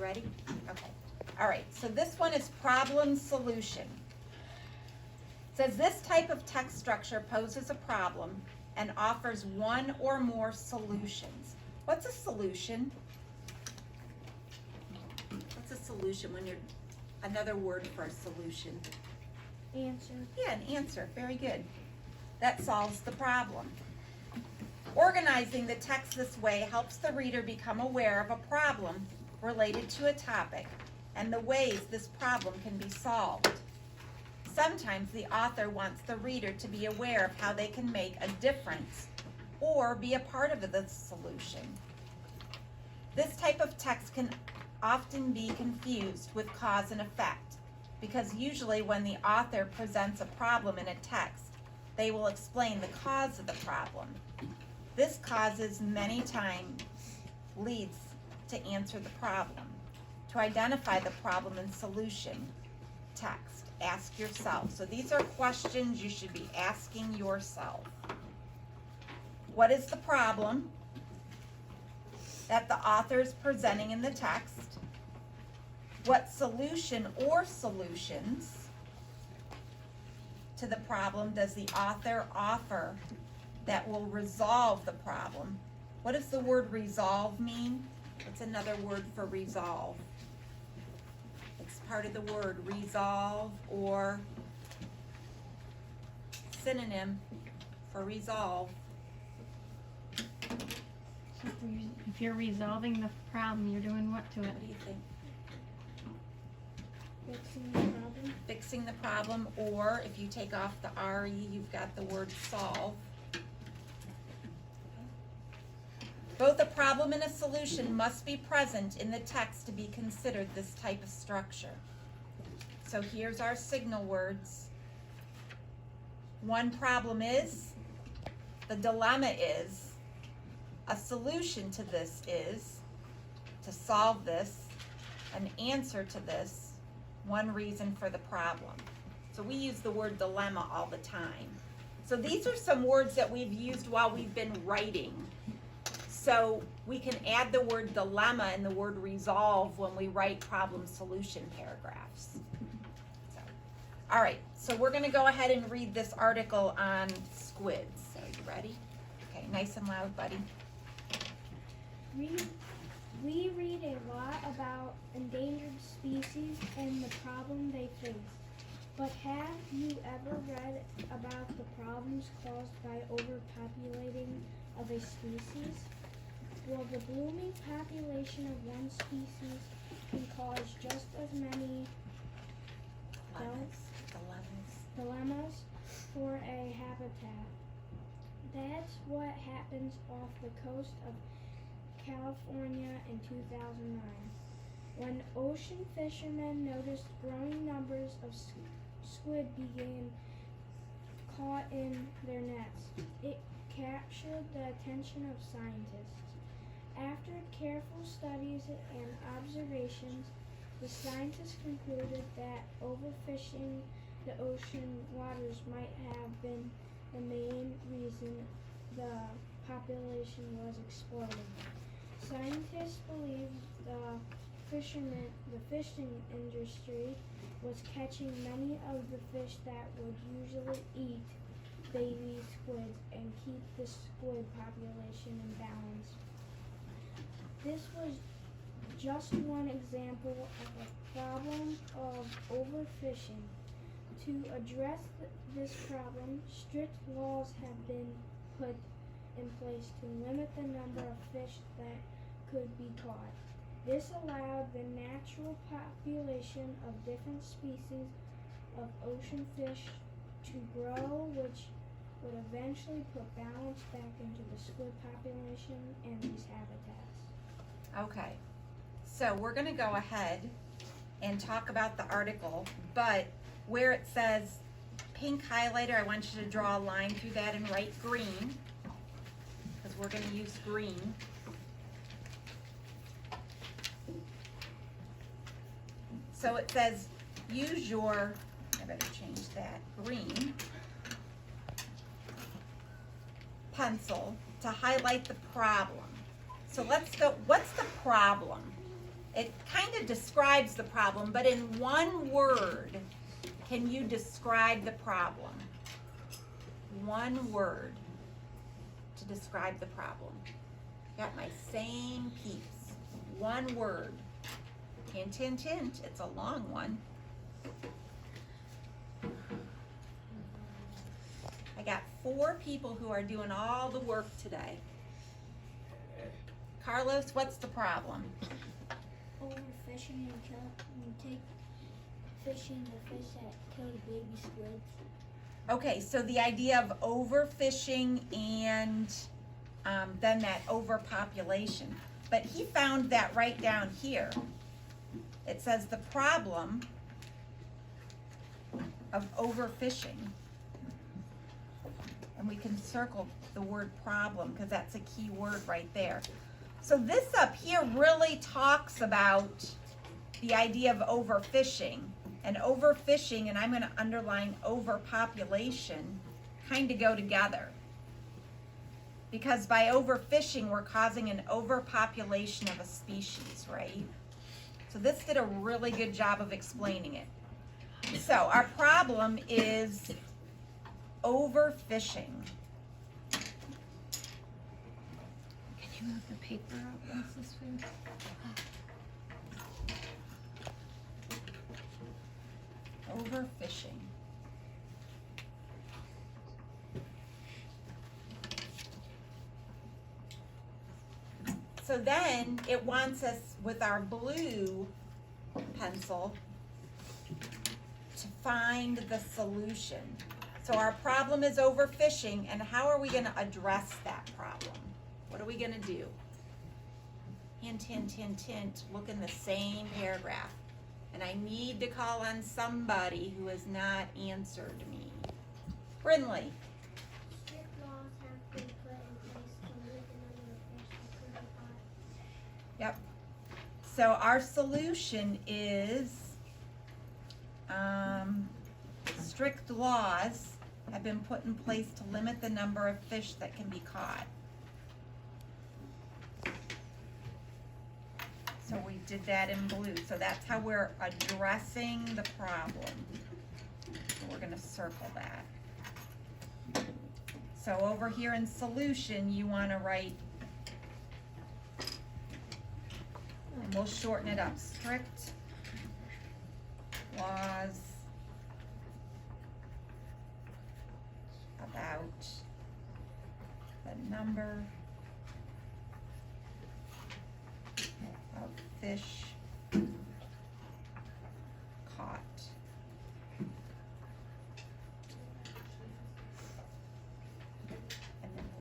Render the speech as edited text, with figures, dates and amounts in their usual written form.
ready? Okay. All right, so this one is problem solution. It says this type of text structure poses a problem and offers one or more solutions. What's a solution? What's a solution when you're, another word for a solution? Answer. Yeah, an answer, very good. That solves the problem. Organizing the text this way helps the reader become aware of a problem related to a topic and the ways this problem can be solved. Sometimes the author wants the reader to be aware of how they can make a difference or be a part of the solution. This type of text can often be confused with cause and effect because usually when the author presents a problem in a text, they will explain the cause of the problem. This causes many times leads to answer the problem. To identify the problem and solution text, ask yourself. So these are questions you should be asking yourself. What is the problem that the author is presenting in the text? What solution or solutions to the problem does the author offer that will resolve the problem? What does the word resolve mean? What's another word for resolve? It's part of the word resolve, or synonym for resolve. So if you're resolving the problem, you're doing what to it? What do you think? Fixing the problem. Fixing the problem, or if you take off the RE, you've got the word solve. Both a problem and a solution must be present in the text to be considered this type of structure. So here's our signal words. One problem is, the dilemma is, a solution to this is, to solve this, an answer to this, one reason for the problem. So we use the word dilemma all the time. So these are some words that we've used while we've been writing. So we can add the word dilemma and the word resolve when we write problem solution paragraphs. So, all right, so we're gonna go ahead and read this article on squids. So you ready? Okay, nice and loud, buddy. We read a lot about endangered species and the problem they face. But have you ever read about the problems caused by overpopulating of a species? Well, the blooming population of one species can cause just as many dilemmas for a habitat. That's what happens off the coast of California in 2009. When ocean fishermen noticed growing numbers of squid being caught in their nets, it captured the attention of scientists. After careful studies and observations, the scientists concluded that overfishing the ocean waters might have been the main reason the population was exploding. Scientists believe the fishing industry was catching many of the fish that would usually eat baby squids and keep the squid population in balance. This was just one example of a problem of overfishing. To address this problem, strict laws have been put in place to limit the number of fish that could be caught. This allowed the natural population of different species of ocean fish to grow, which would eventually put balance back into the squid population and these habitats. Okay, so we're gonna go ahead and talk about the article, but where it says pink highlighter, I want you to draw a line through that and write green, because we're gonna use green. So it says, use your, I better change that, green pencil to highlight the problem. So let's go, what's the problem It kind of describes the problem, but in one word, can you describe the problem? One word to describe the problem. Got my same peeps. One word. Hint, hint, hint. It's a long one. I got 4 people who are doing all the work today. Carlos, what's the problem? Overfishing and take fishing the fish that kill the baby squids. Okay, so the idea of overfishing and then that overpopulation. But he found that right down here. It says the problem of overfishing. And we can circle the word problem because that's a key word right there. So this up here really talks about the idea of overfishing. And overfishing, and I'm going to underline overpopulation, kind of go together. Because by overfishing, we're causing an overpopulation of a species, right? So this did a really good job of explaining it. So our problem is overfishing. Can you move the paper up? What's this food? Overfishing. So then it wants us with our blue pencil to find the solution. So our problem is overfishing, and how are we going to address that problem? What are we going to do? Hint, hint, hint, hint. Look in the same paragraph. And I need to call on somebody who has not answered me. Brinley. Strict laws have been put in place to limit the number of fish that could be caught. Yep. So our solution is strict laws have been put in place to limit the number of fish that can be caught. So we did that in blue. So that's how we're addressing the problem. So we're gonna circle that. So over here in solution, you wanna write, and we'll shorten it up, strict laws about the number of fish